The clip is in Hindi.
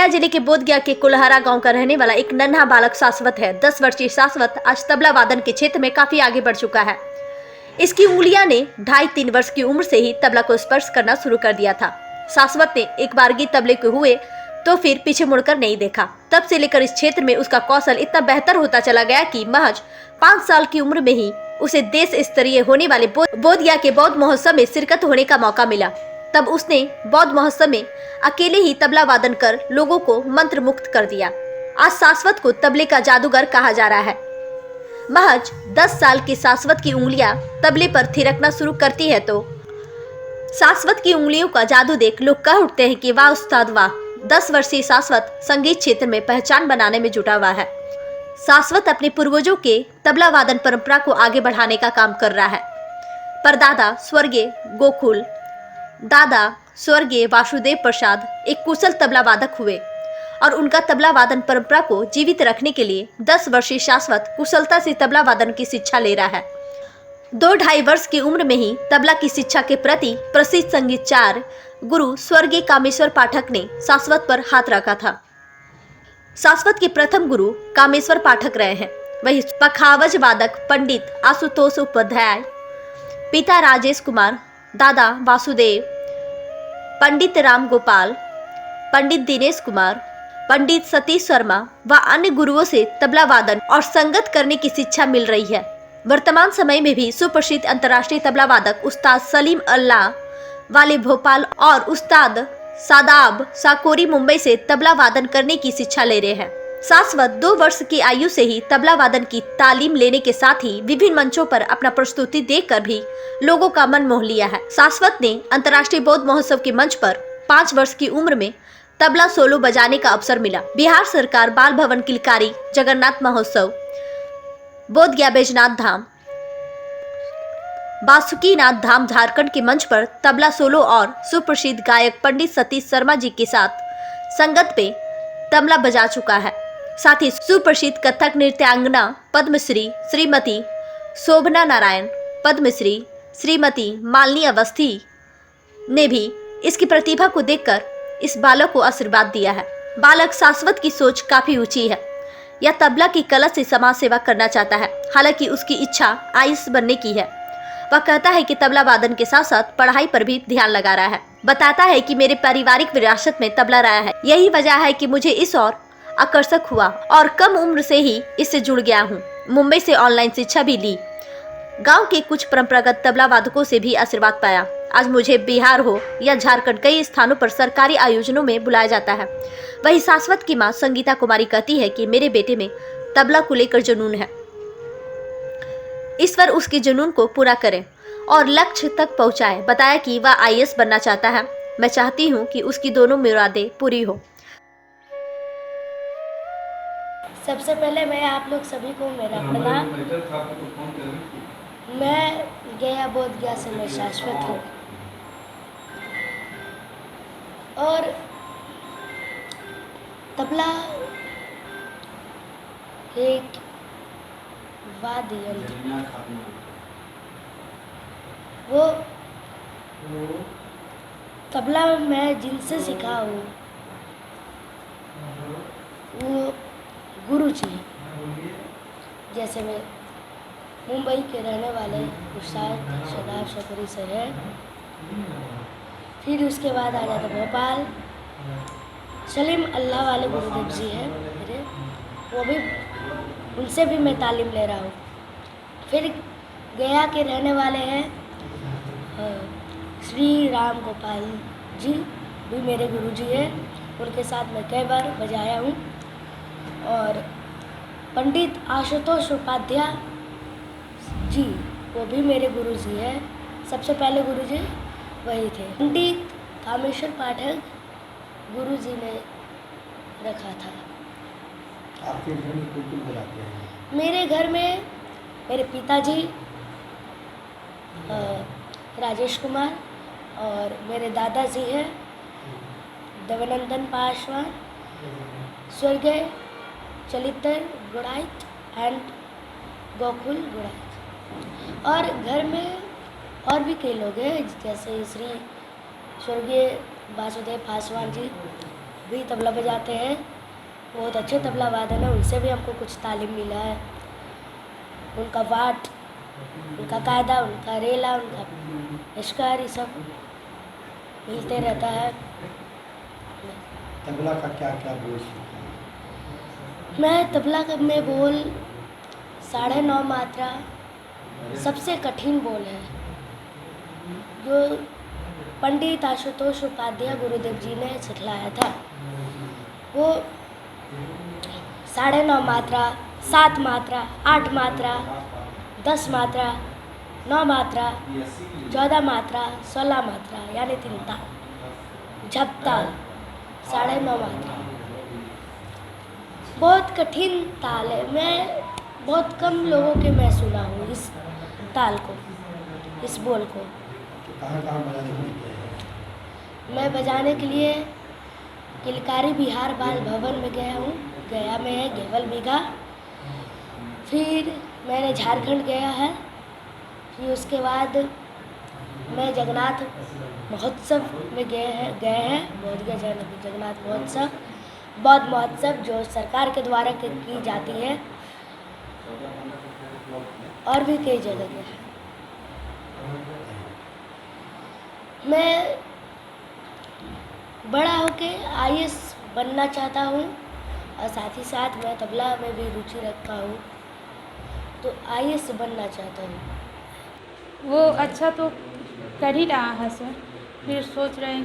गया जिले के बोधगया के कुल्हारा गांव का रहने वाला एक नन्हा बालक शाश्वत है। 10 वर्षीय शाश्वत आज तबला वादन के क्षेत्र में काफी आगे बढ़ चुका है। इसकी उंगलियां ने 2.5-3 वर्ष की उम्र से ही तबला को स्पर्श करना शुरू कर दिया था। शाश्वत ने एक बारगी तबले के हुए तो फिर पीछे मुड़कर नहीं देखा। तब से लेकर इस क्षेत्र में उसका कौशल इतना बेहतर होता चला गया कि महज 5 साल की उम्र में ही उसे देश स्तरीय होने वाले बोधगया के बौद्ध महोत्सव में शिरकत होने का मौका मिला। तब उसने बौद्ध महोत्सव में अकेले ही तबला वादन कर लोगों को मंत्र मुक्त कर दिया। आज शाश्वत को तबले का जादूगर कहा जा रहा है। महज 10 साल की शाश्वत की उंगलियां तबले पर थिरकना शुरू करती है तो शाश्वत की उंगलियों का जादू देख लोग कह उठते हैं कि वाह उस्ताद वाह। 10 वर्षीय शाश्वत संगीत क्षेत्र में पहचान बनाने में जुटा हुआ है। शाश्वत अपने पूर्वजों के तबला वादन परंपरा को आगे बढ़ाने का काम कर रहा है। परदादा स्वर्गीय गोकुल दादा स्वर्गीय वासुदेव प्रसाद एक कुशल तबला वादक हुए और उनका तबला वादन परंपरा को जीवित रखने के लिए 10 वर्षीय शाश्वत कुशलता से तबला वादन की शिक्षा ले रहा है। 2-2.5 वर्ष की उम्र में ही तबला की शिक्षा के प्रति प्रसिद्ध संगीतकार गुरु स्वर्गीय कामेश्वर पाठक ने शाश्वत पर हाथ रखा था। शाश्वत के प्रथम गुरु कामेश्वर पाठक रहे हैं। वही पखावज वादक पंडित आशुतोष उपाध्याय, पिता राजेश कुमार, दादा वासुदेव, पंडित राम गोपाल, पंडित दिनेश कुमार, पंडित सतीश शर्मा व अन्य गुरुओं से तबला वादन और संगत करने की शिक्षा मिल रही है। वर्तमान समय में भी सुप्रसिद्ध अंतर्राष्ट्रीय तबला वादक उस्ताद सलीम अल्लाह वाले भोपाल और उस्ताद सादाब साकोरी मुंबई से तबला वादन करने की शिक्षा ले रहे हैं। शाश्वत 2 वर्ष की आयु से ही तबला वादन की तालीम लेने के साथ ही विभिन्न मंचों पर अपना प्रस्तुति देकर भी लोगों का मन मोह लिया है। शाश्वत ने अंतर्राष्ट्रीय बौद्ध महोत्सव के मंच पर 5 वर्ष की उम्र में तबला सोलो बजाने का अवसर मिला। बिहार सरकार बाल भवन किलकारी जगन्नाथ महोत्सव, बोधगया बैजनाथ धाम, बासुकीनाथ धाम झारखंड के मंच पर तबला सोलो और सुप्रसिद्ध गायक पंडित सतीश शर्मा जी के साथ संगत पे तबला बजा चुका है। साथ ही सुप्रसिद्ध कथक नृत्यांगना पद्मश्री श्रीमती शोभना नारायण, पद्मश्री श्रीमती मालिनी अवस्थी ने भी इसकी प्रतिभा को देखकर इस बालक को आशीर्वाद दिया है। बालक शाश्वत की सोच काफी ऊंची है। यह तबला की कला से समाज सेवा करना चाहता है। हालांकि उसकी इच्छा आईएएस बनने की है। वह कहता है कि तबला वादन के साथ साथ पढ़ाई पर भी ध्यान लगा रहा है। बताता है कि मेरे पारिवारिक विरासत में तबला रहा है, यही वजह है कि मुझे इस और आकर्षक हुआ और कम उम्र से ही इससे जुड़ गया हूँ। मुंबई से ऑनलाइन शिक्षा भी ली। गांव के कुछ परंपरागत तबला वादकों से भी आशीर्वाद पाया। आज मुझे बिहार हो या झारखंड कई स्थानों पर सरकारी आयोजनों में बुलाया जाता है। वही शाश्वत की मां संगीता कुमारी कहती है कि मेरे बेटे में तबला को लेकर जुनून है। ईश्वर उसके जुनून को पूरा करे और लक्ष्य तक पहुंचाए। बताया कि वह आईएएस बनना चाहता है। मैं चाहती हूं कि उसकी दोनों मुरादें पूरी हो। सबसे पहले मैं आप लोग सभी को मेरा प्रणाम। मैं गया बोधगया से मैं शाश्वत हूँ और तबला एक वाद्य यंत्र, वो तबला मैं जिनसे सीखा हूँ वो गुरु जी हैं। जैसे मैं मुंबई के रहने वाले उस्ताद शादाब साकोरी से है। फिर उसके बाद आ जाता भोपाल, सलीम अल्लाह वाले गुरुदेव जी हैं मेरे, वो भी उनसे भी मैं तालीम ले रहा हूँ। फिर गया के रहने वाले हैं श्री राम गोपाल जी भी मेरे गुरु जी हैं। उनके साथ मैं कई बार बजाया हूँ। और पंडित आशुतोष उपाध्याय जी वो भी मेरे गुरु जी हैं। सबसे पहले गुरु जी वही थे। पंडित कामेश्वर पाठक गुरु जी ने रखा था। आपके घर में कौन बजाते हैं? मेरे घर में मेरे पिताजी राजेश कुमार और मेरे दादाजी हैं देवानंदन पासवान, स्वर्गीय चलितर गुड़ाइत एंड गोकुल गुड़ाइत। और घर में और भी कई लोग हैं, जैसे श्री स्वर्गीय वासुदेव पासवान जी, भी तबला बजाते हैं, बहुत अच्छे तबला वादन है, उनसे भी हमको कुछ तालीम मिला है। उनका वाट, उनका कायदा, उनका रेला, उनका इश्कार, ये सब मिलते रहता है। तबला का क्या क्या बोल सीखा? मैं तबला का में बोल 9.5 मात्रा सबसे कठिन बोल है, जो पंडित आशुतोष उपाध्याय गुरुदेव जी ने सिखलाया था। वो 9.5 मात्रा, 7 मात्रा, 8 मात्रा, 10 मात्रा, 9 मात्रा, 14 मात्रा, 16 मात्रा, यानी 3 ताल, झप ताल, 9.5 मात्रा। बहुत कठिन ताल है। मैं बहुत कम लोगों के मैं सुना हूँ इस ताल को, इस बोल को। तो कहाँ कहाँ बजाने के लिए गए हैं? मैं बजाने के लिए किलकारी बिहार बाल भवन में गया हूँ, गया में है गेवल बीघा। फिर मैंने झारखंड गया है। फिर उसके बाद मैं जगन्नाथ महोत्सव में गए हैं बोधगया जगन्नाथ महोत्सव, बौद्ध महोत्सव, जो सरकार के द्वारा की जाती है, और भी कई जगह गए हैं। मैं बड़ा होके IAS बनना चाहता हूँ, और साथ ही साथ मैं तबला में भी रुचि रखता हूँ, तो IAS बनना चाहता हूँ। वो अच्छा तो कर ही रहा है सर, फिर सोच रहे हैं